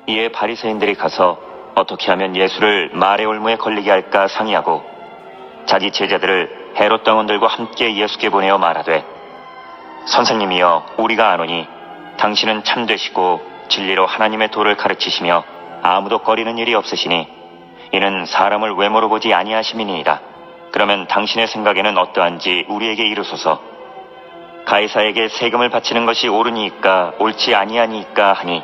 이에 바리새인들이 가서 어떻게 하면 예수를 말의 올무에 걸리게 할까 상의하고 자기 제자들을 헤롯 당원들과 함께 예수께 보내어 말하되, 선생님이여, 우리가 아노니 당신은 참되시고 진리로 하나님의 도를 가르치시며 아무도 꺼리는 일이 없으시니 이는 사람을 외모로 보지 아니하심이니이다. 그러면 당신의 생각에는 어떠한지 우리에게 이르소서. 가이사에게 세금을 바치는 것이 옳으니이까 옳지 아니하니이까 하니,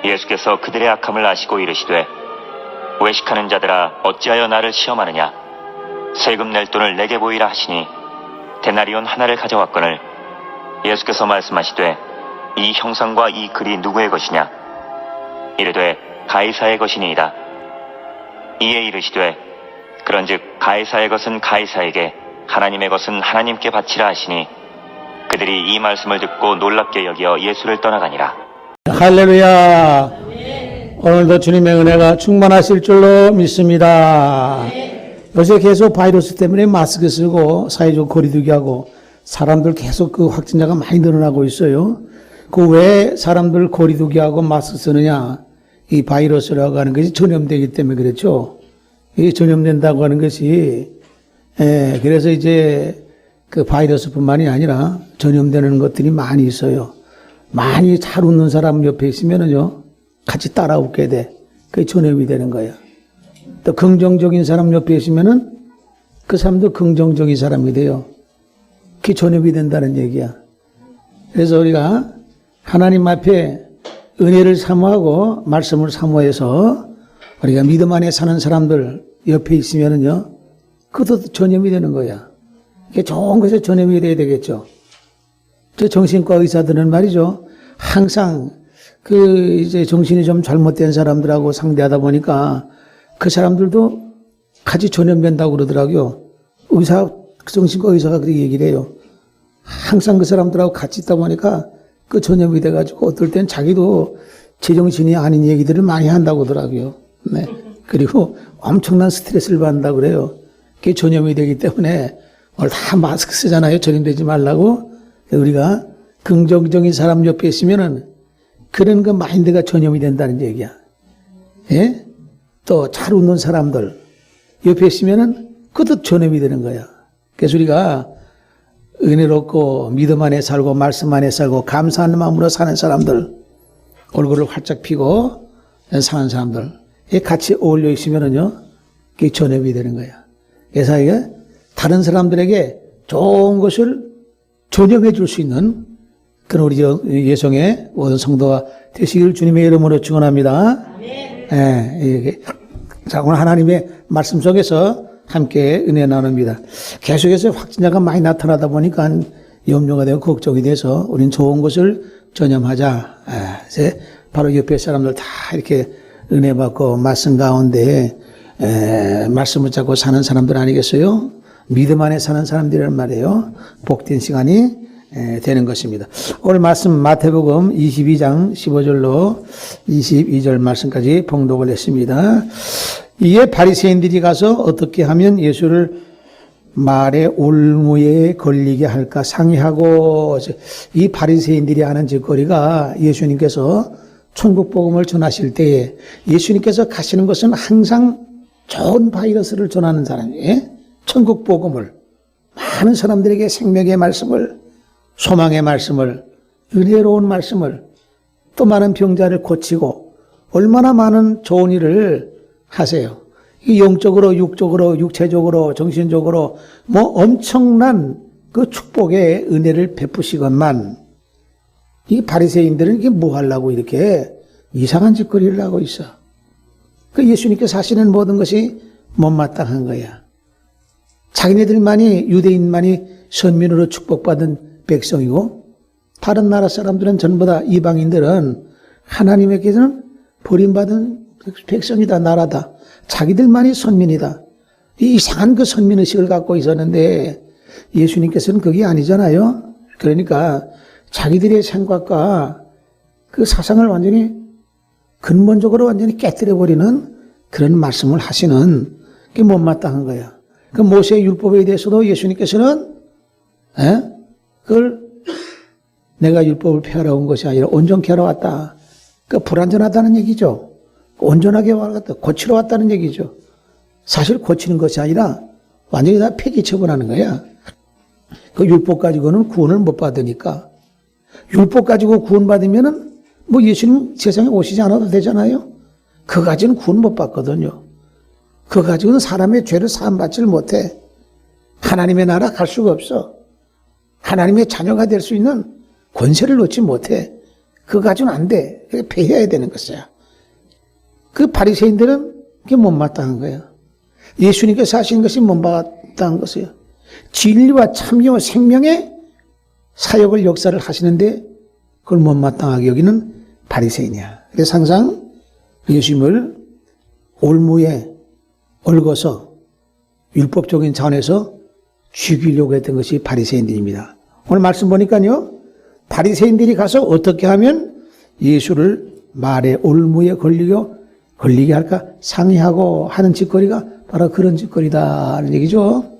예수께서 그들의 악함을 아시고 이르시되, 외식하는 자들아, 어찌하여 나를 시험하느냐? 세금 낼 돈을 내게 보이라 하시니 데나리온 하나를 가져왔거늘, 예수께서 말씀하시되, 이 형상과 이 글이 누구의 것이냐? 이르되 가이사의 것이니이다. 이에 이르시되, 그런즉 가이사의 것은 가이사에게, 하나님의 것은 하나님께 바치라 하시니, 그들이 이 말씀을 듣고 놀랍게 여겨 예수를 떠나가니라. 할렐루야. 오늘도 주님의 은혜가 충만하실 줄로 믿습니다. 요새 계속 바이러스 때문에 마스크 쓰고 사회적 거리두기 하고 사람들 계속 그 확진자가 많이 늘어나고 있어요. 그 왜 사람들 거리두기 하고 마스크 쓰느냐? 이 바이러스라고 하는 것이 전염되기 때문에 그렇죠. 이 전염된다고 하는 것이, 그래서 이제 그 바이러스뿐만이 아니라 전염되는 것들이 많이 있어요. 많이 잘 웃는 사람 옆에 있으면은요, 같이 따라 웃게 돼. 그게 전염이 되는 거야. 또 긍정적인 사람 옆에 있으면은 그 사람도 긍정적인 사람이 돼요. 그게 전염이 된다는 얘기야. 그래서 우리가 하나님 앞에 은혜를 사모하고 말씀을 사모해서 우리가 믿음 안에 사는 사람들 옆에 있으면은요, 그것도 전염이 되는 거야. 이게 좋은 것에 전염이 돼야 되겠죠. 저 정신과 의사들은 말이죠, 항상 이제 정신이 좀 잘못된 사람들하고 상대하다 보니까 그 사람들도 같이 전염된다고 그러더라고요. 정신과 의사가 그렇게 얘기를 해요. 항상 그 사람들하고 같이 있다 보니까 그 전염이 돼가지고 어떨 땐 자기도 제정신이 아닌 얘기들을 많이 한다고 하더라고요. 네. 그리고 엄청난 스트레스를 받는다고 그래요. 그게 전염이 되기 때문에 오늘 다 마스크 쓰잖아요. 전염되지 말라고. 우리가 긍정적인 사람 옆에 있으면은 그런 그 마인드가 전염이 된다는 얘기야. 예? 또 잘 웃는 사람들 옆에 있으면은 그것도 전염이 되는 거야. 그래서 우리가 은혜롭고 믿음 안에 살고 말씀 안에 살고 감사하는 마음으로 사는 사람들, 얼굴을 활짝 피고 사는 사람들 같이 어울려 있으면은요, 그게 전염이 되는 거야. 그래서 이게 다른 사람들에게 좋은 것을 전염해 줄 수 있는 그런 우리 예성의 모든 성도가 되시길 주님의 이름으로 축원합니다. 자, 오늘 하나님의 말씀 속에서 함께 은혜 나눕니다. 계속해서 확진자가 많이 나타나다 보니까 염려가 되고 걱정이 돼서 우린 좋은 것을 전염하자. 바로 옆에 사람들 다 이렇게 은혜 받고 말씀 가운데 말씀을 잡고 사는 사람들 아니겠어요? 믿음 안에 사는 사람들이란 말이에요. 복된 시간이 되는 것입니다. 오늘 말씀 마태복음 22장 15절로 22절 말씀까지 봉독을 했습니다. 이에 바리새인들이 가서 어떻게 하면 예수를 말의 올무에 걸리게 할까 상의하고, 이 바리새인들이 하는 짓거리가 예수님께서 천국 복음을 전하실 때에 예수님께서 가시는 것은 항상 좋은 바이러스를 전하는 사람이에요. 천국 복음을, 많은 사람들에게 생명의 말씀을, 소망의 말씀을, 은혜로운 말씀을, 또 많은 병자를 고치고 얼마나 많은 좋은 일을 하세요. 영적으로, 육적으로, 육체적으로, 정신적으로 뭐 엄청난 그 축복의 은혜를 베푸시건만 이 바리새인들은 이게 뭐 하려고 이렇게 이상한 짓거리를 하고 있어. 그 예수님께서 하시는 모든 것이 못마땅한 거야. 자기네들만이, 유대인만이 선민으로 축복받은 백성이고 다른 나라 사람들은 전부 다, 이방인들은 하나님에게서는 버림받은 백성이다, 나라다. 자기들만이 선민이다. 이 이상한 그 선민의식을 갖고 있었는데 예수님께서는 그게 아니잖아요. 그러니까 자기들의 생각과 그 사상을 완전히 근본적으로 완전히 깨뜨려버리는 그런 말씀을 하시는 게 못마땅한 거야. 그 모세의 율법에 대해서도 예수님께서는 그걸 내가 율법을 폐하러 온 것이 아니라 온전케 하러 왔다. 그 불완전하다는 얘기죠. 온전하게 왔다, 고치러 왔다는 얘기죠. 사실 고치는 것이 아니라 완전히 다 폐기 처분하는 거야. 그 율법 가지고는 구원을 못 받으니까. 율법 가지고 구원받으면은 뭐 예수님 세상에 오시지 않아도 되잖아요. 그거 가지고는 구원 못 받거든요. 그거 가지고는 사람의 죄를 사함받지를 못해. 하나님의 나라 갈 수가 없어. 하나님의 자녀가 될 수 있는 권세를 놓지 못해. 그거 가지고는 안 돼. 패해야 되는 것이야. 그 바리새인들은 그게 못마땅한 거야. 예수님께서 하신 것이 못마땅한 것이에요. 진리와 참여와 생명의 사역을 역사를 하시는데 그걸 못마땅하게 여기는 바리새인이야. 그래서 항상 예수님을 올무에 얽어서 율법적인 차원에서 죽이려고 했던 것이 바리새인들입니다. 오늘 말씀 보니까요, 바리새인들이 가서 어떻게 하면 예수를 말의 올무에 걸리게 할까 상의하고 하는 짓거리가 바로 그런 짓거리다는 얘기죠.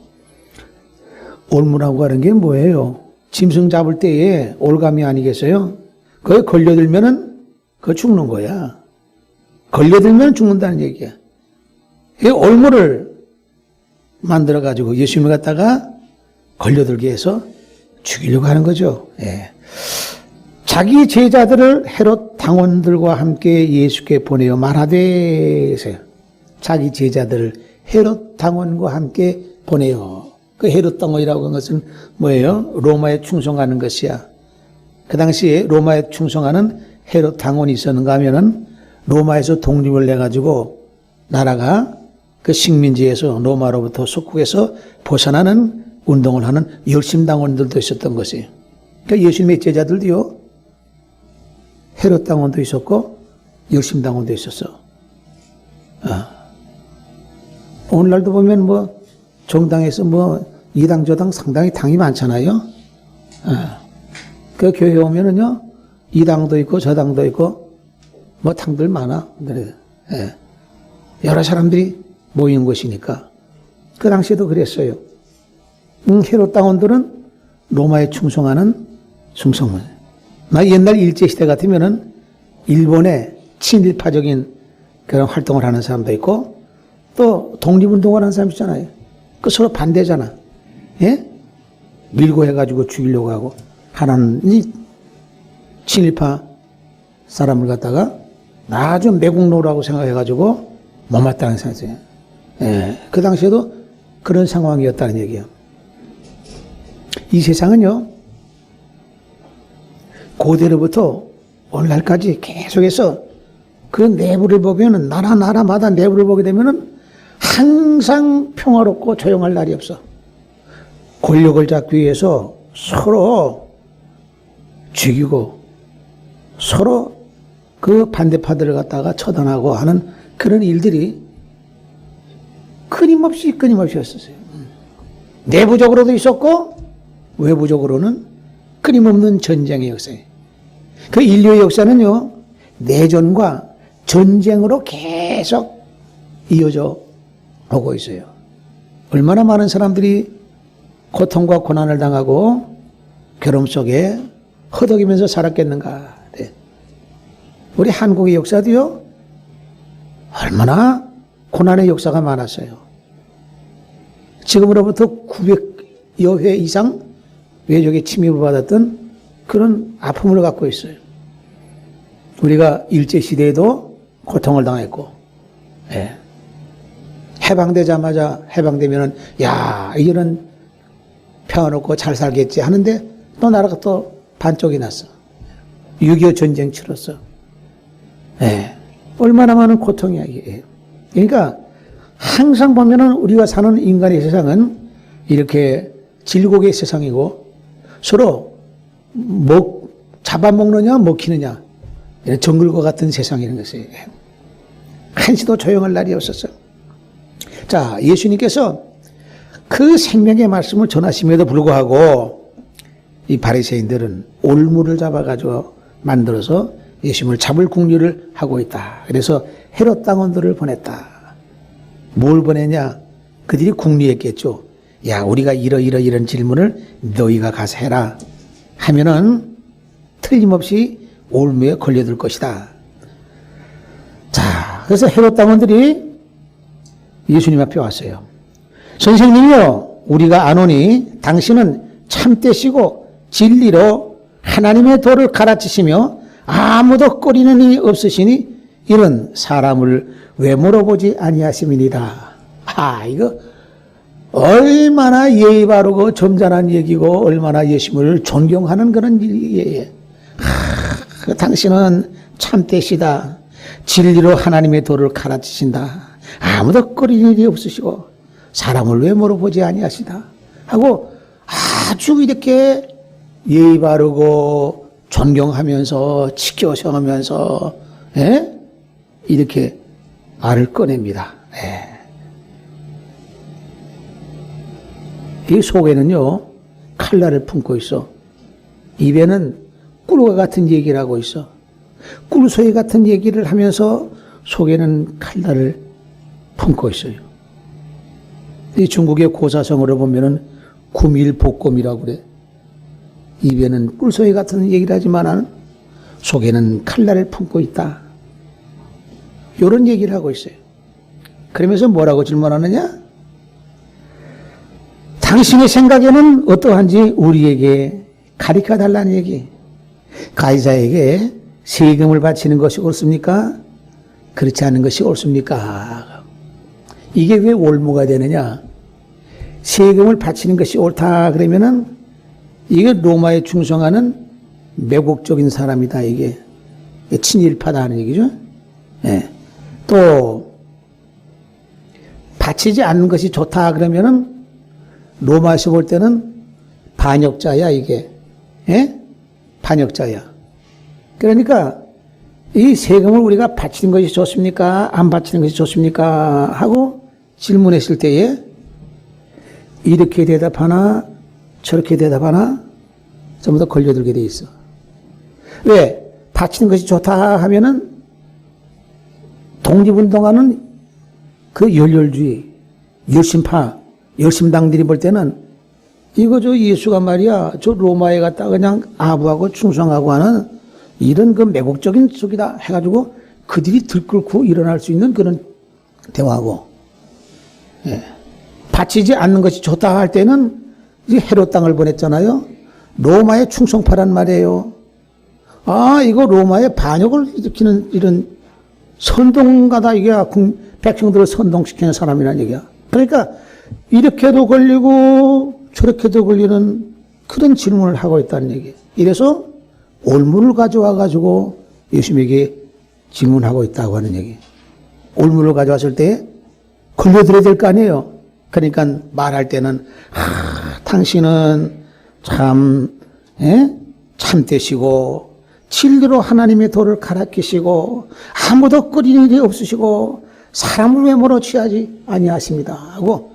올무라고 하는 게 뭐예요? 짐승 잡을 때에 올감이 아니겠어요? 거기에 걸려들면은 그거 죽는 거야. 걸려들면 죽는다는 얘기야. 이 올무를 만들어가지고 예수님을 갖다가 걸려들게 해서 죽이려고 하는 거죠. 예. 자기 제자들을 헤롯 당원들과 함께 예수께 보내어 말하되, 자기 제자들을 헤롯 당원과 함께 보내어. 그 헤롯 당원이라고 하는 것은 뭐예요? 로마에 충성하는 것이야. 그 당시에 로마에 충성하는 헤롯 당원이 있었는가 하면은 로마에서 독립을 내가지고 나라가 그 식민지에서 로마로부터 속국에서 벗어나는 운동을 하는 열심당원들도 있었던 것이에요. 그러니까 예수님의 제자들도요, 헤롯 당원도 있었고 열심당원도 있었어. 오늘날도 보면 뭐 정당에서 뭐 이당 저당 상당히 당이 많잖아요. 그 교회 오면은요, 이 당도 있고 저 당도 있고 뭐 당들 많아. 예. 여러 사람들이 모이는 곳이니까. 그 당시에도 그랬어요. 헤롯 당원들은 로마에 충성하는 충성문. 옛날 일제시대 같으면은 일본의 친일파적인 그런 활동을 하는 사람도 있고 또 독립운동을 하는 사람 있잖아요. 그 서로 반대잖아. 예? 밀고 해가지고 죽이려고 하고 하나는 이 친일파 사람을 갖다가 아주 매국노라고 생각해가지고 못마땅한 생각이에요. 예. 그 당시에도 그런 상황이었다는 얘기예요. 이 세상은요, 고대로부터 오늘날까지 계속해서 그 내부를 보면은 나라마다 내부를 보게 되면은 항상 평화롭고 조용할 날이 없어. 권력을 잡기 위해서 서로 죽이고 서로 그 반대파들을 갖다가 처단하고 하는 그런 일들이 끊임없이 있었어요. 내부적으로도 있었고 외부적으로는 끊임없는 전쟁의 역사예요. 그 인류의 역사는요, 내전과 전쟁으로 계속 이어져 오고 있어요. 얼마나 많은 사람들이 고통과 고난을 당하고 괴로움 속에 허덕이면서 살았겠는가. 네. 우리 한국의 역사도요, 얼마나 고난의 역사가 많았어요. 지금으로부터 900여 회 이상 외적의 침입을 받았던 그런 아픔을 갖고 있어요. 우리가 일제시대에도 고통을 당했고, 예. 해방되자마자 해방되면은, 야, 이런 평화롭고 잘 살겠지 하는데 또 나라가 또 반쪽이 났어. 6.25 전쟁 치렀어. 예. 얼마나 많은 고통이야, 이게. 그러니까 항상 보면은 우리가 사는 인간의 세상은 이렇게 질곡의 세상이고 서로 잡아먹느냐 먹히느냐 이런 정글과 같은 세상이라는 것이에요. 한시도 조용할 날이 없었어요. 자, 예수님께서 그 생명의 말씀을 전하심에도 불구하고 이 바리새인들은 올무를 잡아가지고 만들어서 예수님을 잡을 궁리를 하고 있다. 그래서 헤롯 당원들을 보냈다. 뭘 보내냐? 그들이 궁리했겠죠. 야, 우리가 이런 질문을 너희가 가서 해라 하면은 틀림없이 올무에 걸려들 것이다. 그래서 헤롯 당원들이 예수님 앞에 왔어요. 선생님이요, 우리가 아노니 당신은 참되시고 진리로 하나님의 도를 가르치시며 아무도 꺼리는 일이 없으시니 이런 사람을 왜 물어보지 아니하심이니라. 이거 얼마나 예의 바르고 점잖은 얘기고 얼마나 예수님을 존경하는 그런 일이에요. 당신은 참되시다. 진리로 하나님의 도를 가르치신다. 아무도 꺼리는 일이 없으시고 사람을 왜 물어보지 아니하시다 하고 아주 이렇게 예의 바르고 존경하면서 지켜서하면서 이렇게 말을 꺼냅니다. 이 속에는요 칼날을 품고 있어. 입에는 꿀과 같은 얘기를 하고 있어. 꿀소리 같은 얘기를 하면서 속에는 칼날을 품고 있어요. 이 중국의 고사성어를 보면은 구밀복검이라고 그래. 입에는 꿀소리 같은 얘기를 하지만 속에는 칼날을 품고 있다. 이런 얘기를 하고 있어요. 그러면서 뭐라고 질문하느냐? 당신의 생각에는 어떠한지 우리에게 가르쳐 달라는 얘기. 가이사에게 세금을 바치는 것이 옳습니까? 그렇지 않은 것이 옳습니까? 이게 왜 올무가 되느냐? 세금을 바치는 것이 옳다 그러면은 이게 로마에 충성하는 매국적인 사람이다. 이게 친일파다 하는 얘기죠. 또 바치지 않는 것이 좋다 그러면은 로마에서 볼 때는 반역자야 이게. 반역자야. 그러니까 이 세금을 우리가 바치는 것이 좋습니까? 안 바치는 것이 좋습니까? 하고 질문했을 때에 이렇게 대답하나 저렇게 대답하나 전부 다 걸려들게 돼 있어. 왜? 바치는 것이 좋다 하면은 독립운동하는 그 열렬주의, 열심파, 열심당들이 볼 때는 이거 저 예수가 말이야 저 로마에 갔다 그냥 아부하고 충성하고 하는 이런 그 매국적인 속이다 해가지고 그들이 들끓고 일어날 수 있는 그런 대화고, 바치지 않는 것이 좋다 할 때는 이제 헤롯 땅을 보냈잖아요. 로마의 충성파란 말이에요. 이거 로마의 반역을 일으키는 이런 선동가다 이게 백성들을 선동시키는 사람이란 얘기야. 그러니까 이렇게도 걸리고 저렇게도 걸리는 그런 질문을 하고 있다는 얘기. 이래서 올무를 가져와 가지고 예수님에게 질문하고 있다고 하는 얘기. 올무를 가져왔을 때 걸려들어야 될 거 아니에요. 그러니까 말할 때는 당신은 참되시고 진리로 하나님의 도를 가르치시고 아무도 꺼리는 일이 없으시고 사람을 외모로 취하지 아니하십니다 하고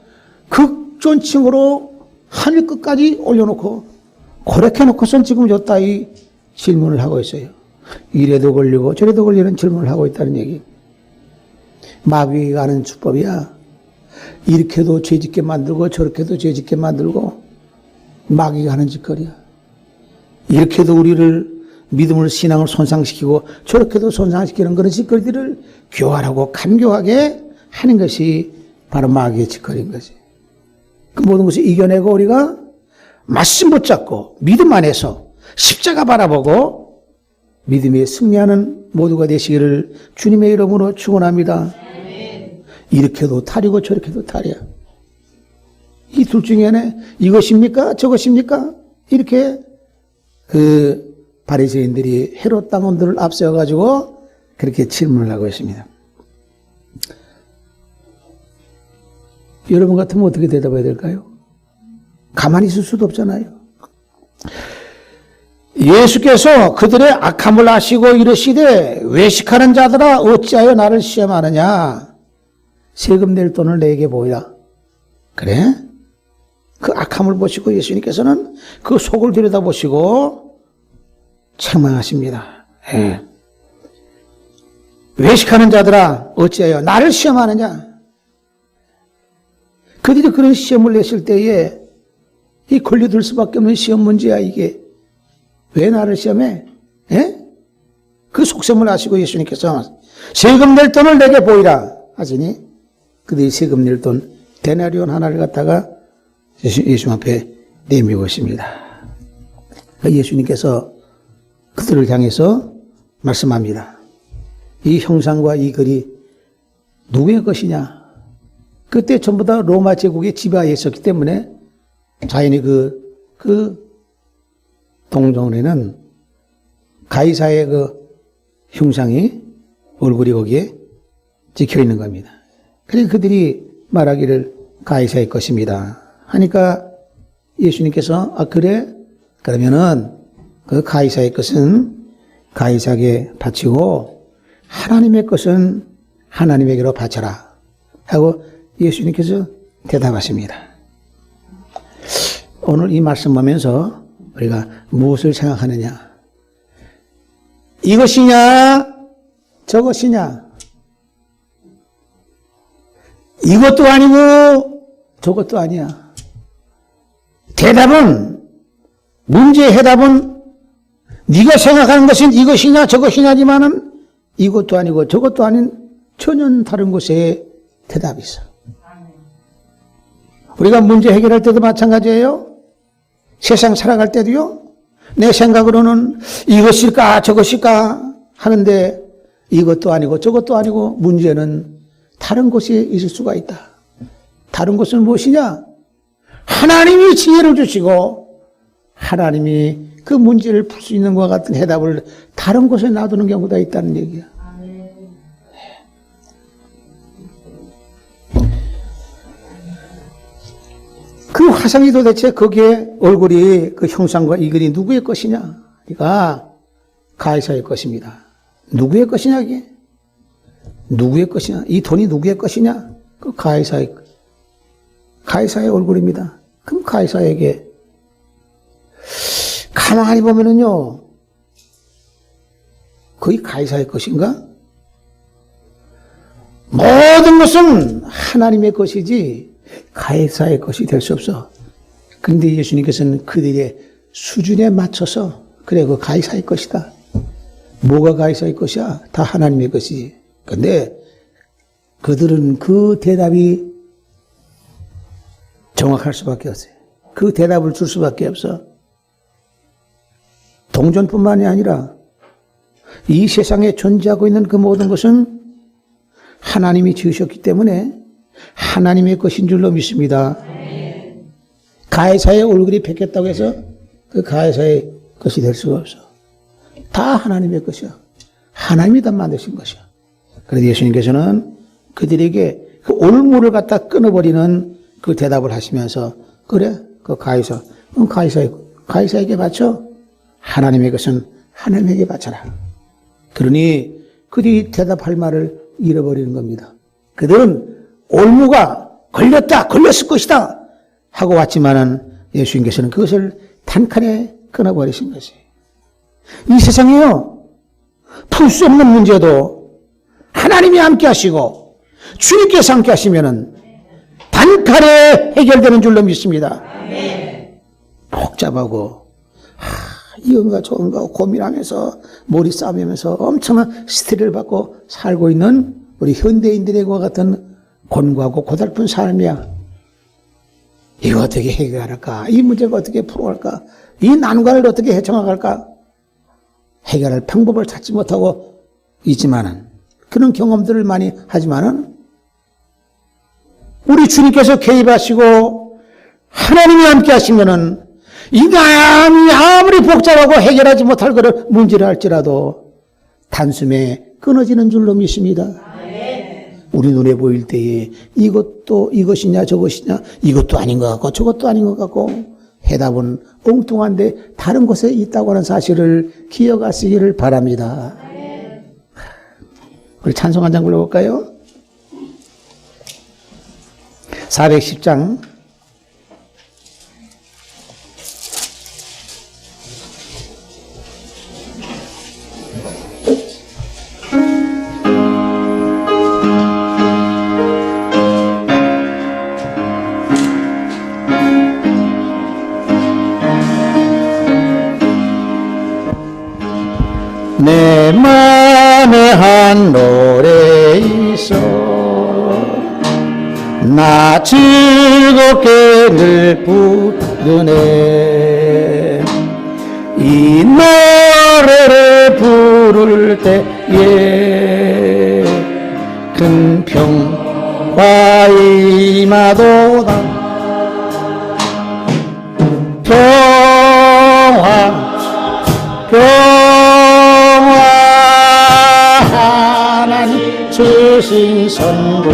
극존칭으로 하늘 끝까지 올려놓고 그렇게 놓고선 지금 여따 이 질문을 하고 있어요. 이래도 걸리고 저래도 걸리는 질문을 하고 있다는 얘기. 마귀가 하는 수법이야. 이렇게도 죄짓게 만들고 저렇게도 죄짓게 만들고 마귀가 하는 짓거리야. 이렇게도 우리를 믿음을 신앙을 손상시키고 저렇게도 손상시키는 그런 짓거리들을 교활하고 간교하게 하는 것이 바로 마귀의 짓거리인 거지. 그 모든 것을 이겨내고 우리가 말씀 붙잡고 믿음 안에서 십자가 바라보고 믿음에 승리하는 모두가 되시기를 주님의 이름으로 축원합니다. 이렇게도 탈이고 저렇게도 탈이야. 이 둘 중에 이것입니까? 저것입니까? 이렇게 그 바리새인들이 헤롯 당원들을 앞세워가지고 그렇게 질문을 하고 있습니다. 여러분 같으면 어떻게 대답해야 될까요? 가만히 있을 수도 없잖아요. 예수께서 그들의 악함을 아시고 이르시되 외식하는 자들아 어찌하여 나를 시험하느냐? 세금 낼 돈을 내게 보이라. 그래? 그 악함을 보시고 예수님께서는 그 속을 들여다보시고 책망하십니다. 외식하는 자들아 어찌하여 나를 시험하느냐? 그들이 그런 시험을 냈을 때에 이 걸려들 수밖에 없는 시험 문제야 이게. 왜 나를 시험해? 그 속셈을 아시고 예수님께서 세금 낼 돈을 내게 보이라 하시니 그들이 세금 낼 돈 데나리온 하나를 갖다가 예수 앞에 내밀고 있습니다. 예수님께서 그들을 향해서 말씀합니다. 이 형상과 이 글이 누구의 것이냐? 그때 전부 다 로마 제국의 지배하에 있었기 때문에 자연히 그 동정원에는 가이사의 그 흉상이 얼굴이 거기에 찍혀 있는 겁니다. 그래서 그들이 말하기를 가이사의 것입니다. 하니까 예수님께서 그래? 그러면은 그 가이사의 것은 가이사에게 바치고 하나님의 것은 하나님에게로 바쳐라 하고 예수님께서 대답하십니다. 오늘 이 말씀 보면서 우리가 무엇을 생각하느냐? 이것이냐? 저것이냐? 이것도 아니고 저것도 아니야. 대답은, 문제의 해답은 네가 생각하는 것은 이것이냐 저것이냐지만은 이것도 아니고 저것도 아닌 전혀 다른 곳에 대답이 있어. 우리가 문제 해결할 때도 마찬가지예요. 세상 살아갈 때도요. 내 생각으로는 이것일까 저것일까 하는데 이것도 아니고 저것도 아니고 문제는 다른 곳에 있을 수가 있다. 다른 곳은 무엇이냐? 하나님이 지혜를 주시고 하나님이 그 문제를 풀 수 있는 것과 같은 해답을 다른 곳에 놔두는 경우가 있다는 얘기야. 그 화상이 도대체 거기에 얼굴이 그 형상과 이 글이 누구의 것이냐? 그러니까 가이사의 것입니다. 누구의 것이냐 이게? 누구의 것이냐? 이 돈이 누구의 것이냐? 그 가이사의 얼굴입니다. 그럼 가이사에게 가만히 보면은요, 거의 가이사의 것인가? 모든 것은 하나님의 것이지 가이사의 것이 될 수 없어. 그런데 예수님께서는 그들의 수준에 맞춰서 그래 그 가이사의 것이다. 뭐가 가이사의 것이야? 다 하나님의 것이지. 그런데 그들은 그 대답이 정확할 수밖에 없어요. 그 대답을 줄 수밖에 없어. 동전뿐만이 아니라 이 세상에 존재하고 있는 그 모든 것은 하나님이 지으셨기 때문에 하나님의 것인 줄로 믿습니다. 가이사의 얼굴이 베꼈다고 해서 그 가이사의 것이 될 수가 없어. 다 하나님의 것이야. 하나님이 다 만드신 것이야. 그래서 예수님께서는 그들에게 그 올무를 갖다 끊어버리는 그 대답을 하시면서 그래 그 가이사 그럼 가이사에게 바쳐. 하나님의 것은 하나님에게 바쳐라. 그러니 그들이 대답할 말을 잃어버리는 겁니다. 그들은 올무가 걸렸을 것이다 하고 왔지만은 예수님께서는 그것을 단칼에 끊어버리신 것이에요. 이 세상에요, 풀 수 없는 문제도 하나님이 함께 하시고 주님께서 함께 하시면은 단칼에 해결되는 줄로 믿습니다. 복잡하고 이건가 저건가 고민하면서 머리 싸매면서 엄청난 스트레스를 받고 살고 있는 우리 현대인들과 같은 곤고하고 고달픈 삶이야. 이거 어떻게 해결할까? 이 문제가 어떻게 풀어갈까? 이 난관을 어떻게 헤쳐나갈까? 해결할 방법을 찾지 못하고 있지만은 그런 경험들을 많이 하지만은 우리 주님께서 개입하시고 하나님이 함께 하시면은 인간이 아무리 복잡하고 해결하지 못할 그런 문제를 할지라도 단숨에 끊어지는 줄로 믿습니다. 우리 눈에 보일 때에 이것이냐 저것이냐 이것도 아닌 것 같고 저것도 아닌 것 같고 해답은 엉뚱한데 다른 곳에 있다고 하는 사실을 기억하시기를 바랍니다. 우리 찬송 한 장 불러볼까요? 410장 내 맘 한 노래 있어 나 즐겁게 늘 부르네 이 노래를 부를 때에 큰 평화 임하도다 평화 하나님 주신 선물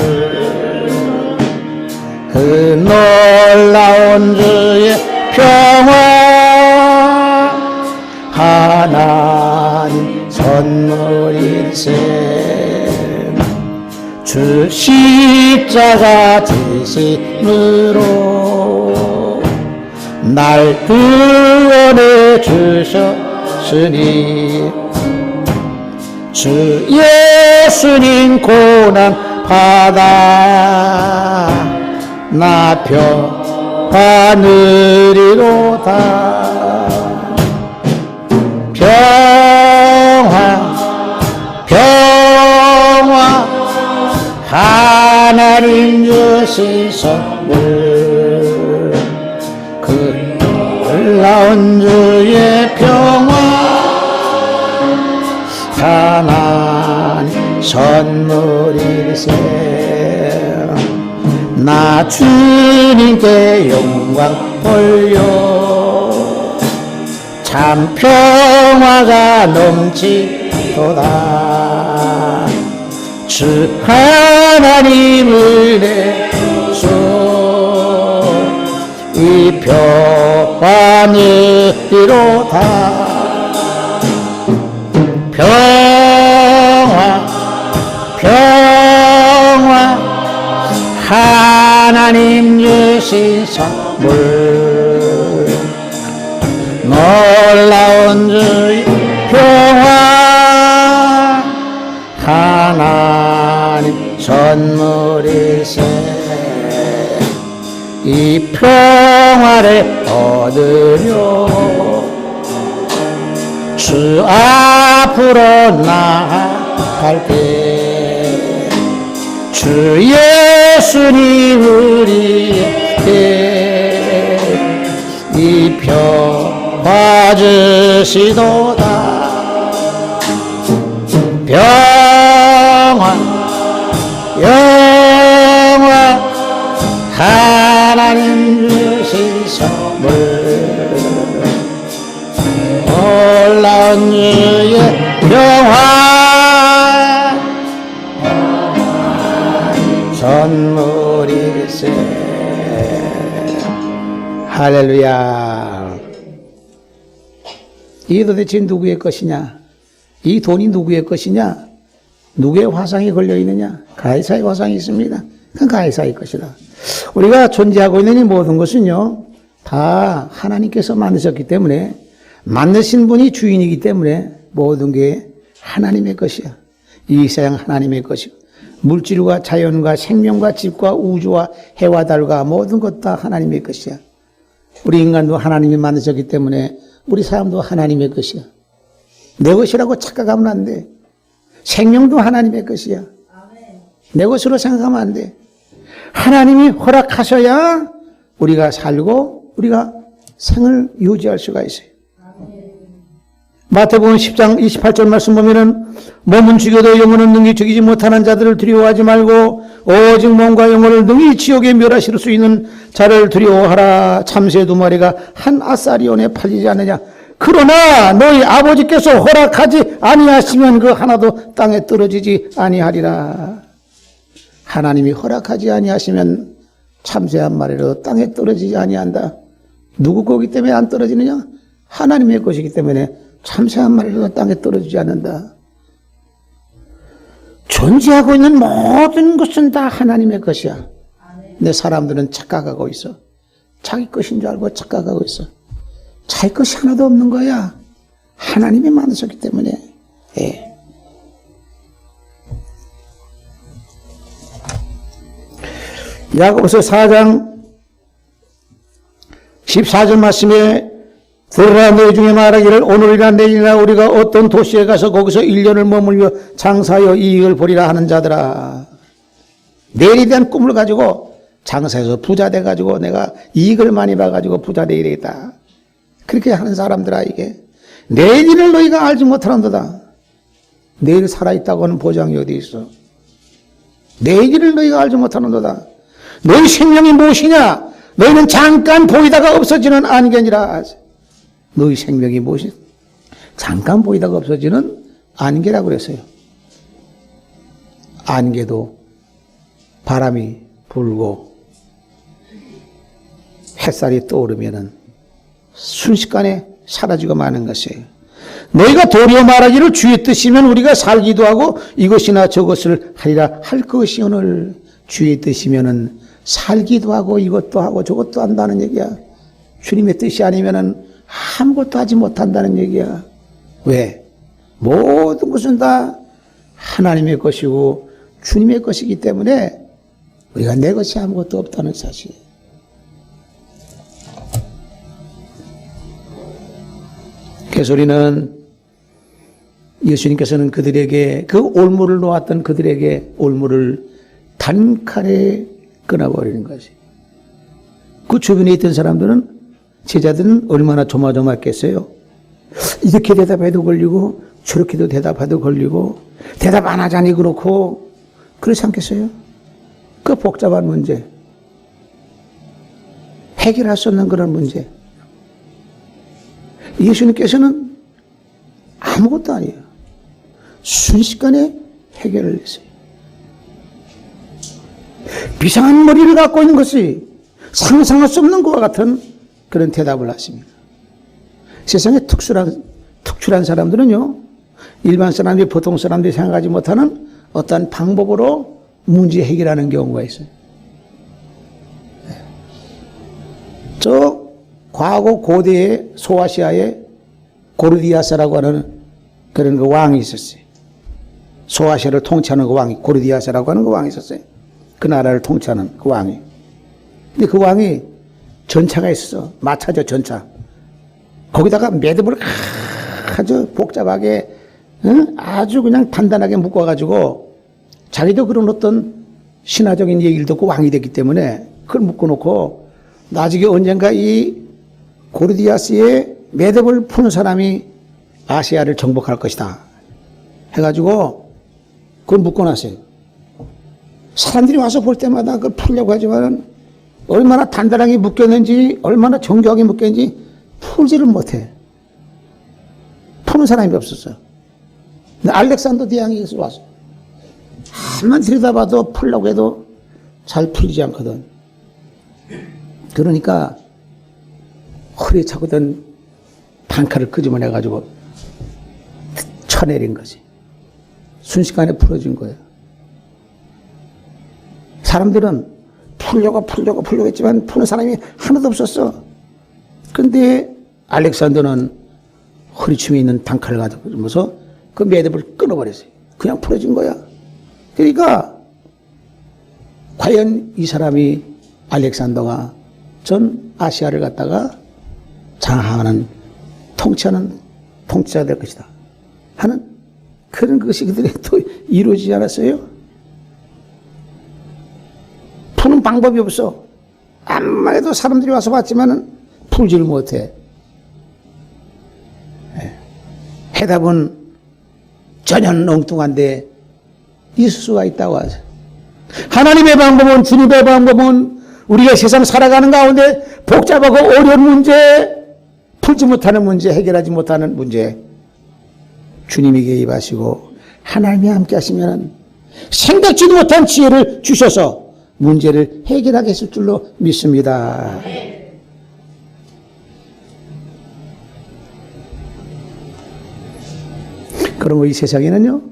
그 놀라운 주의 평화 하나님 선물일세 주 십자가 지심으로 날 구원해 주셨으니 주 예수님 고난 받아 나 평화 누리로다 평화 하나님 주신 선물 그 놀라운 주의 평화 하나님 선물일세 나 주님께 영광 돌려 참 평화가 넘치도다 주 하나님을 내줘 이 평화 누리로다 평화 하나님 주신 선물 놀라운 주의 평화 하나님 선물일세 이 평화를 얻으려 주 앞으로 나아갈 때 주 예수님 우리에게 이 평화 주시도다 평화 하나님 주신 선물 놀라운 주의 평화 선물일세 할렐루야 이게 도대체 누구의 것이냐 이 돈이 누구의 것이냐 누구의 화상이 걸려있느냐 가이사의 화상이 있습니다 그건 가이사의 것이다 우리가 존재하고 있는 이 모든 것은요 다 하나님께서 만드셨기 때문에 만드신 분이 주인이기 때문에 모든 게 하나님의 것이야 이 세상 하나님의 것이고 물질과 자연과 생명과 집과 우주와 해와 달과 모든 것 다 하나님의 것이야 우리 인간도 하나님이 만드셨기 때문에 우리 사람도 하나님의 것이야 내 것이라고 착각하면 안 돼 생명도 하나님의 것이야 내 것으로 생각하면 안 돼 하나님이 허락하셔야 우리가 살고 우리가 생을 유지할 수가 있어요 마태복음 10장 28절 말씀 보면은 몸은 죽여도 영혼은 능히 죽이지 못하는 자들을 두려워하지 말고 오직 몸과 영혼을 능히 지옥에 멸하실 수 있는 자를 두려워하라 참새 두 마리가 한 아사리온에 팔리지 않느냐 그러나 너희 아버지께서 허락하지 아니하시면 그 하나도 땅에 떨어지지 아니하리라 하나님이 허락하지 아니하시면 참새 한 마리로 땅에 떨어지지 아니한다 누구 거기 때문에 안 떨어지느냐 하나님의 것이기 때문에 참새 한 마리도 땅에 떨어지지 않는다. 존재하고 있는 모든 것은 다 하나님의 것이야. 근데 사람들은 착각하고 있어. 자기 것인 줄 알고 착각하고 있어. 자기 것이 하나도 없는 거야. 하나님이 만드셨기 때문에. 예. 야고보서 4장 14절 말씀에 들으라 너희 중에 말하기를 오늘이나 내일이나 우리가 어떤 도시에 가서 거기서 1년을 머물며 장사하여 이익을 보리라 하는 자들아. 내일에 대한 꿈을 가지고 장사해서 부자 돼가지고 내가 이익을 많이 봐가지고 부자 되어야 되겠다. 그렇게 하는 사람들아 이게. 내일을 너희가 알지 못하는도다. 내일 살아있다고 하는 보장이 어디 있어. 내일을 너희가 알지 못하는도다. 너희 생명이 무엇이냐. 너희는 잠깐 보이다가 없어지는 안개니라. 너희 생명이 무엇이 잠깐 보이다가 없어지는 안개라고 그랬어요. 안개도 바람이 불고 햇살이 떠오르면은 순식간에 사라지고 마는 것이에요. 너희가 도리어 말하기를 주의 뜻이면 우리가 살기도 하고 이것이나 저것을 하리라 할 것이오늘. 주의 뜻이면은 살기도 하고 이것도 하고 저것도 한다는 얘기야. 주님의 뜻이 아니면은 아무것도 하지 못한다는 얘기야. 왜? 모든 것은 다 하나님의 것이고 주님의 것이기 때문에 우리가 내 것이 아무것도 없다는 사실. 그래서 우리는 예수님께서는 그들에게 그 올무를 놓았던 그들에게 올무를 단칼에 끊어버리는 것이. 그 주변에 있던 사람들은 제자들은 얼마나 조마조마했겠어요. 이렇게 대답해도 걸리고 저렇게도 대답해도 걸리고 대답 안 하자니 그렇고 그렇지 않겠어요? 그 복잡한 문제, 해결할 수 없는 그런 문제. 예수님께서는 아무것도 아니에요. 순식간에 해결을 했어요. 비상한 머리를 갖고 있는 것이 상상할 수 없는 것과 같은 그런 대답을 하십니다. 세상에 특출한 사람들은요, 일반 사람들이 보통 사람들이 생각하지 못하는 어떤 방법으로 문제 해결하는 경우가 있어요. 저 과거 고대의 소아시아에 고르디아사라고 하는 그런 그 왕이 있었어요. 소아시아를 통치하는 그 왕이 고르디아사라고 하는 그 왕이 있었어요. 그 나라를 통치하는 그 왕이. 근데 그 왕이 전차가 있었어. 마차죠, 전차. 거기다가 매듭을 아주 복잡하게 아주 그냥 단단하게 묶어가지고 자기도 그런 어떤 신화적인 얘기를 듣고 왕이 됐기 때문에 그걸 묶어놓고 나중에 언젠가 이 고르디아스의 매듭을 푸는 사람이 아시아를 정복할 것이다 해가지고 그걸 묶어놨어요. 사람들이 와서 볼 때마다 그걸 풀려고 하지만 얼마나 단단하게 묶였는지 얼마나 정교하게 묶였는지 풀지를 못해. 푸는 사람이 없었어요. 근데 알렉산더 대왕이 와서 한번 들여다봐도 풀려고 해도 잘 풀리지 않거든. 그러니까 허리에 차고던 단칼을 끄집어내가지고 쳐내린 거지. 순식간에 풀어진 거예요. 사람들은 풀려고 했지만 푸는 사람이 하나도 없었어. 근데 알렉산더는 허리춤에 있는 단칼을 가지고서 그 매듭을 끊어버렸어요. 그냥 풀어진 거야. 그러니까 과연 이 사람이 알렉산더가 전 아시아를 갖다가 장악하는 통치하는 통치자가 될 것이다 하는 그런 것이 그들에게 또 이루어지지 않았어요? 푸는 방법이 없어. 암만 해도 사람들이 와서 봤지만은 풀지를 못해. 해답은 전혀 엉뚱한데 있을 수가 있다고 하죠. 하나님의 방법은, 주님의 방법은 우리가 세상 살아가는 가운데 복잡하고 어려운 문제, 풀지 못하는 문제, 해결하지 못하는 문제, 주님이 개입하시고 하나님이 함께 하시면 생각지도 못한 지혜를 주셔서 문제를 해결하게 했을 줄로 믿습니다. 그럼 이 세상에는요,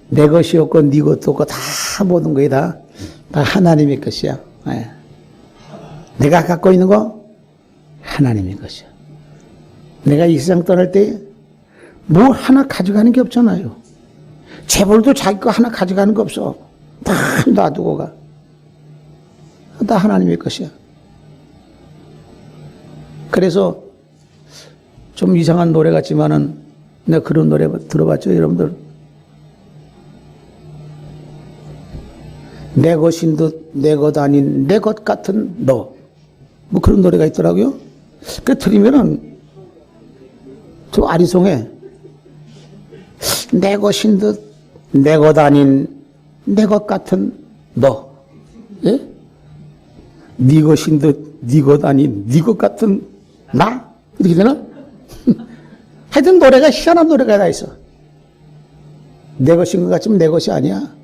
내 것이 없고 네 것도 없고 다 모든 것이 다 하나님의 것이야. 내가 갖고 있는 거 하나님의 것이야. 내가 이 세상 떠날 때 뭐 하나 가져가는 게 없잖아요. 재벌도 자기 거 하나 가져가는 거 없어. 다 놔두고 가. 다 하나님의 것이야. 그래서 좀 이상한 노래 같지만은 내가 그런 노래 들어봤죠, 여러분들? 내 것인 듯 내 것 아닌 내 것 같은 너. 뭐 그런 노래가 있더라고요. 그 들으면은 좀 아리송해. 내 것인 듯 내 것 아닌 내 것 같은 너. 예? 네 것인 듯 네 것 아닌 네 것 같은 나? 이렇게 되나? 하여튼 노래가 희한한 노래가 다 있어. 내 것인 것 같지만 내 것이 아니야.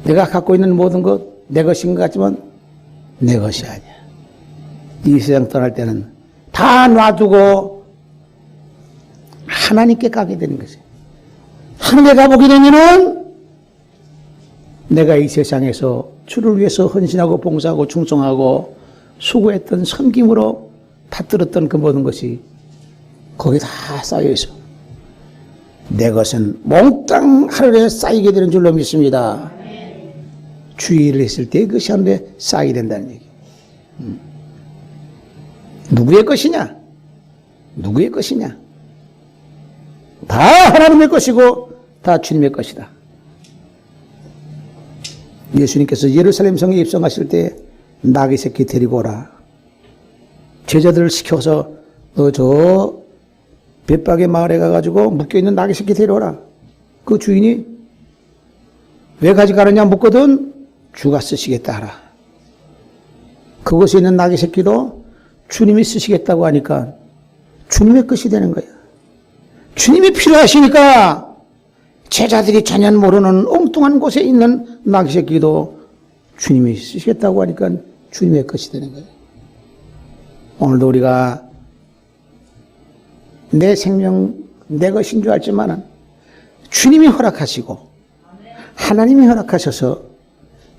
내가 갖고 있는 모든 것 내 것인 것 같지만 내 것이 아니야. 이 세상 떠날 때는 다 놔두고 하나님께 가게 되는 거지. 하나님께 가보게 되면은 내가 이 세상에서 주를 위해서 헌신하고 봉사하고 충성하고 수고했던 섬김으로 받들었던 그 모든 것이 거기 다 쌓여 있어. 내 것은 몽땅 하늘에 쌓이게 되는 줄로 믿습니다. 주의를 했을 때 그것이 하늘에 쌓이게 된다는 얘기. 누구의 것이냐? 누구의 것이냐? 다 하나님의 것이고 다 주님의 것이다. 예수님께서 예루살렘 성에 입성하실 때 나귀 새끼 데리고 오라. 제자들을 시켜서 너 저 벳박의 마을에 가가지고 묶여있는 나귀 새끼 데려오라. 그 주인이 왜 가져가느냐 묻거든 주가 쓰시겠다 하라. 그곳에 있는 나귀 새끼도 주님이 쓰시겠다고 하니까 주님의 것이 되는 거야. 주님이 필요하시니까 제자들이 전혀 모르는 엉뚱한 곳에 있는 나귀 새끼도 주님이 쓰시겠다고 하니까 주님의 것이 되는 거예요. 오늘도 우리가 내 생명 내 것인 줄 알지만은 주님이 허락하시고 하나님이 허락하셔서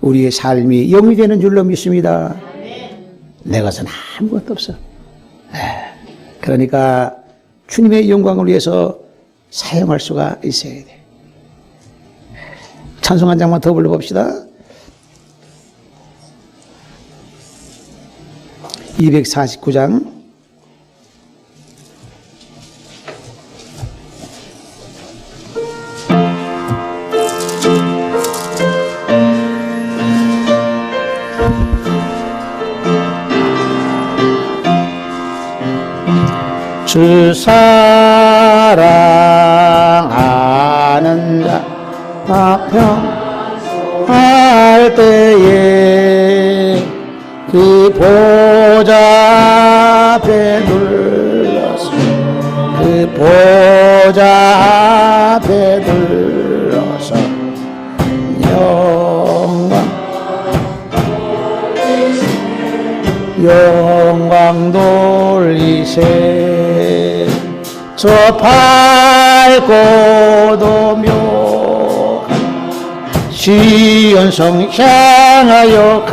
우리의 삶이 영이 되는 줄로 믿습니다. 내 것은 아무것도 없어. 그러니까 주님의 영광을 위해서 사용할 수가 있어야 돼. 찬송 한 장만 더 불러봅시다. 249장. 주 사랑하는 자 평할 때에 그 보좌 앞에 눌러서 그 보좌 앞에 눌러서 영광 돌리세. 저 밝고도 묘한 시온성 향하여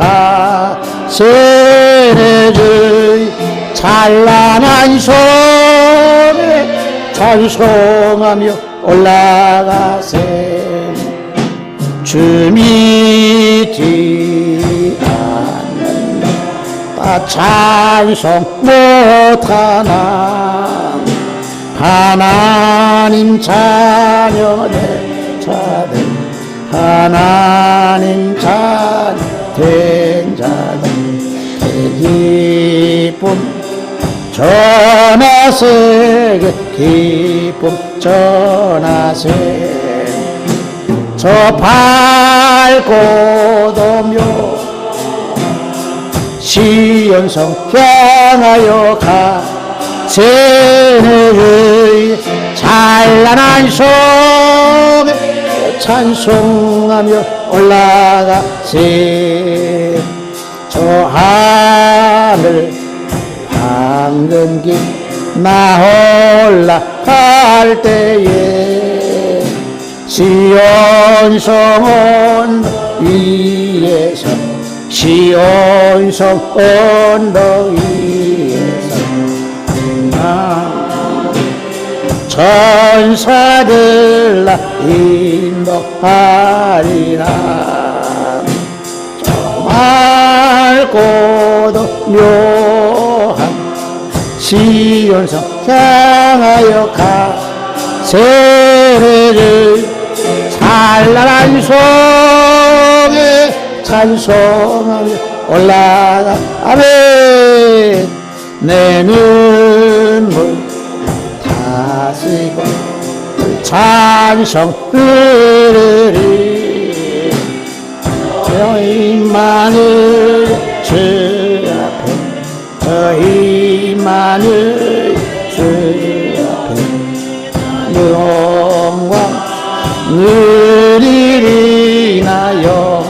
가세를 찬란한 손에 찬송하며 올라가세. 주 믿지 않는다 찬송 못하나 하나님 자녀된 자들 하나님 자녀된 자들 기쁨 전하세 기쁨 전하세. 저 밝고도 묘 시온성 향하여 가세의 찬란한 손에 찬송하며 올라가세. 저 하늘 황금길 나 올라갈 때에 시온성 위에서 시온성 언덕 위에서 천사들 나 인도하리라. 저 맑고도 묘한 시온성 향하여 가세를 찬란한 송에 찬송하며 올라가. 아멘. 내 눈물 다스리고 찬송하리. 저희만을 주 앞에 저희만을 주 앞에 영광 느리리 나요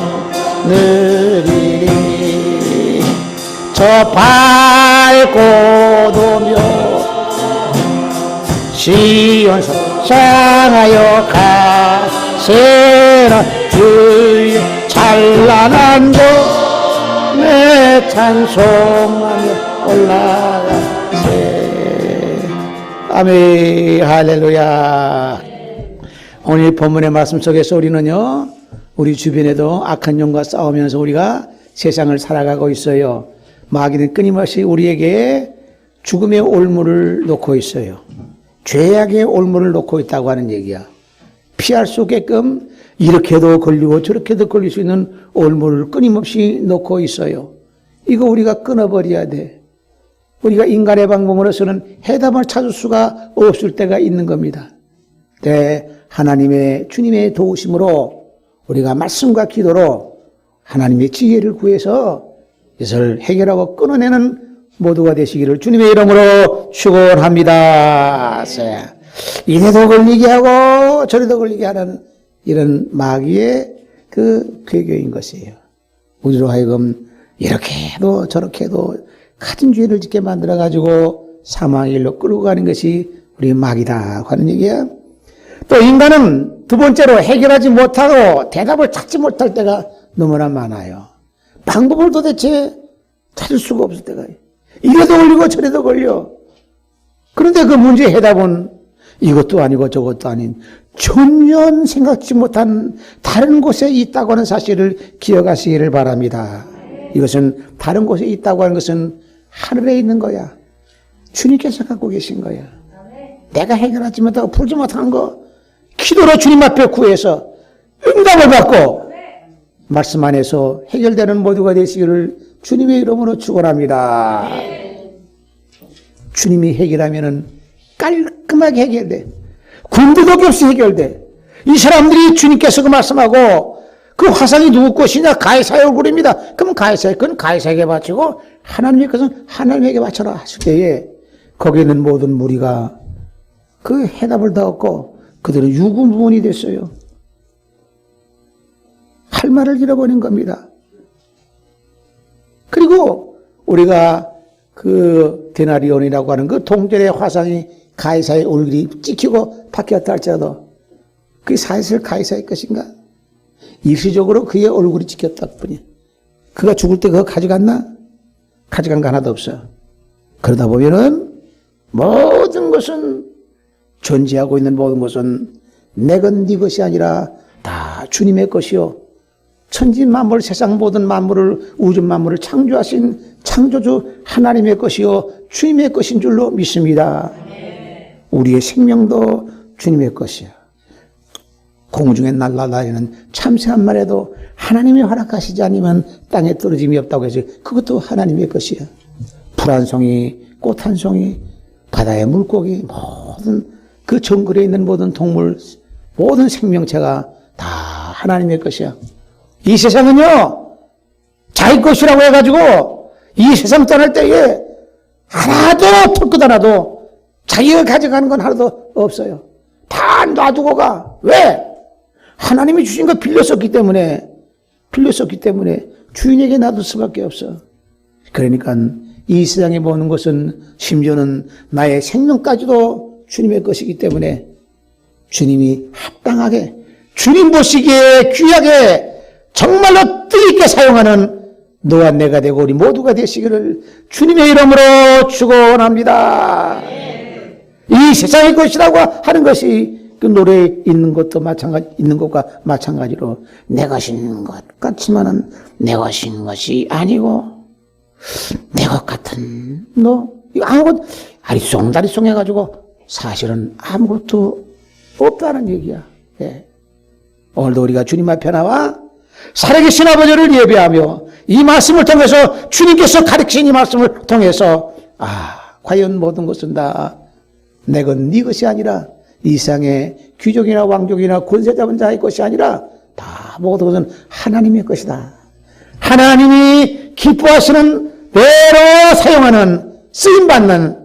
느리리. 저 밝고 도며 시온성 향하여 가세라. 주의 찬란한 곳에 찬송하며 올라가세. 아멘. 할렐루야. 오늘 본문의 말씀 속에서 우리는요, 우리 주변에도 악한 영과 싸우면서 우리가 세상을 살아가고 있어요. 마귀는 끊임없이 우리에게 죽음의 올무를 놓고 있어요. 죄악의 올무를 놓고 있다고 하는 얘기야. 피할 수 없게끔 이렇게도 걸리고 저렇게도 걸릴 수 있는 올무를 끊임없이 놓고 있어요. 이거 우리가 끊어버려야 돼. 우리가 인간의 방법으로서는 해답을 찾을 수가 없을 때가 있는 겁니다. 네, 하나님의 주님의 도우심으로 우리가 말씀과 기도로 하나님의 지혜를 구해서 이것을 해결하고 끊어내는 모두가 되시기를 주님의 이름으로 축원합니다. 이래도 걸리게 하고 저래도 걸리게 하는 이런 마귀의 그 괴교인 것이에요. 우리로 하여금 이렇게도 저렇게도 가진 죄를 짓게 만들어가지고 사망의 일로 끌고 가는 것이 우리 마귀다 하는 얘기야. 또 인간은 두 번째로 해결하지 못하고 대답을 찾지 못할 때가 너무나 많아요. 방법을 도대체 찾을 수가 없을 때가 이래도 걸리고 저래도 걸려. 그런데 그 문제의 해답은 이것도 아니고 저것도 아닌 전혀 생각지 못한 다른 곳에 있다고 하는 사실을 기억하시기를 바랍니다. 이것은 다른 곳에 있다고 하는 것은 하늘에 있는 거야. 주님께서 갖고 계신 거야. 내가 해결하지 못하고 풀지 못한 거 기도로 주님 앞에 구해서 응답을 받고 말씀 안에서 해결되는 모두가 되시기를 주님의 이름으로 축원합니다. 주님이 해결하면은 깔끔하게 해결돼. 군대도 없이 해결돼. 이 사람들이 주님께서 그 말씀하고 그 화상이 누구 것이냐? 가이사의 얼굴입니다. 그럼 가이사의 건 가이사에게 바치고 하나님의 것은 하나님에게 바쳐라 하실 때에 거기에 있는 모든 무리가 그 해답을 다 얻고 그들은 유구무원이 됐어요. 할 말을 잃어버린 겁니다. 그리고 우리가 그 데나리온이라고 하는 그 동절의 화상이 가이사의 얼굴이 찍히고 바뀌었다 할지라도 그게 사실 가이사의 것인가? 일시적으로 그의 얼굴이 찍혔다 뿐이야. 그가 죽을 때 그거 가져갔나? 가져간 거 하나도 없어. 그러다 보면은 모든 것은 존재하고 있는 모든 것은 내 것, 네 것이 아니라 다 주님의 것이요. 천지 만물, 세상 모든 만물을, 우주 만물을 창조하신 창조주 하나님의 것이요. 주님의 것인 줄로 믿습니다. 우리의 생명도 주님의 것이야. 공중에 날아다니는 참새 한 마리도 하나님이 허락하시지 않으면 땅에 떨어짐이 없다고 해서 그것도 하나님의 것이야. 풀 한 송이, 꽃 한 송이, 바다의 물고기, 모든 그 정글에 있는 모든 동물, 모든 생명체가 다 하나님의 것이야. 이 세상은요, 자기 것이라고 해가지고 이 세상 떠날 때에 하나도 털끝 하나도 자기가 가져가는 건 하나도 없어요. 다 놔두고 가. 왜? 하나님이 주신 거 빌렸었기 때문에 주인에게 놔둘 수밖에 없어. 그러니까 이 세상에 보는 것은 심지어는 나의 생명까지도 주님의 것이기 때문에 주님이 합당하게 주님 보시기에 귀하게 정말로 뜻있게 사용하는 너와 내가 되고 우리 모두가 되시기를 주님의 이름으로 축원합니다. 이 세상의 것이라고 하는 것이 그 노래에 있는 것도 있는 것과 마찬가지로 내 것인 것 같지만은 내 것인 것이 아니고 내 것 같은 너 이거 아리송다리송 해가지고 사실은 아무것도 없다는 얘기야. 예. 오늘도 우리가 주님 앞에 나와 살아계신 아버지를 예배하며 이 말씀을 통해서 주님께서 가르치신 이 말씀을 통해서 과연 모든 것은 다 내 것 네 것이 아니라 이 세상의 귀족이나 왕족이나 권세 잡은 자의 것이 아니라 다 모든 것은 하나님의 것이다. 하나님이 기뻐하시는 대로 사용하는 쓰임받는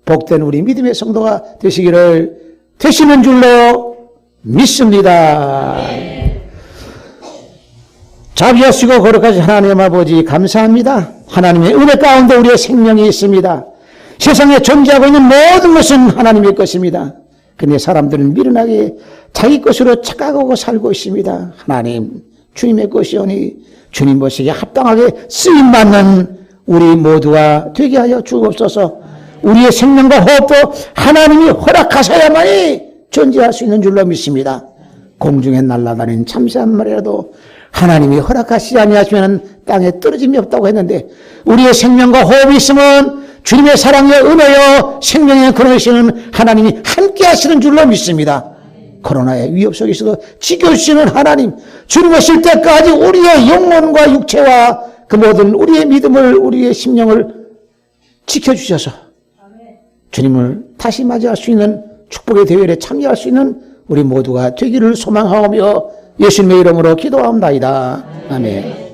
복된 우리 믿음의 성도가 되시는 줄로 믿습니다. 자비하시고 거룩하신 하나님 아버지 감사합니다. 하나님의 은혜 가운데 우리의 생명이 있습니다. 세상에 존재하고 있는 모든 것은 하나님의 것입니다. 근데 사람들은 미련하게 자기 것으로 착각하고 살고 있습니다. 하나님, 주님의 것이오니 주님 보시기에 합당하게 쓰임받는 우리 모두가 되게 하여 주옵소서. 우리의 생명과 호흡도 하나님이 허락하셔야만이 존재할 수 있는 줄로 믿습니다. 공중에 날아다니는 참새 한 마리라도 하나님이 허락하시지 아니하시면 땅에 떨어짐이 없다고 했는데 우리의 생명과 호흡이 있으면 주님의 사랑에 은혜여 생명의 근원이시는 하나님이 함께 하시는 줄로 믿습니다. 코로나의 위협 속에서도 지켜주시는 하나님, 주님 오실 때까지 우리의 영혼과 육체와 그 모든 우리의 믿음을, 우리의 심령을 지켜주셔서 주님을 다시 맞이할 수 있는 축복의 대회에 참여할 수 있는 우리 모두가 되기를 소망하며 예수님의 이름으로 기도합니다. 아멘.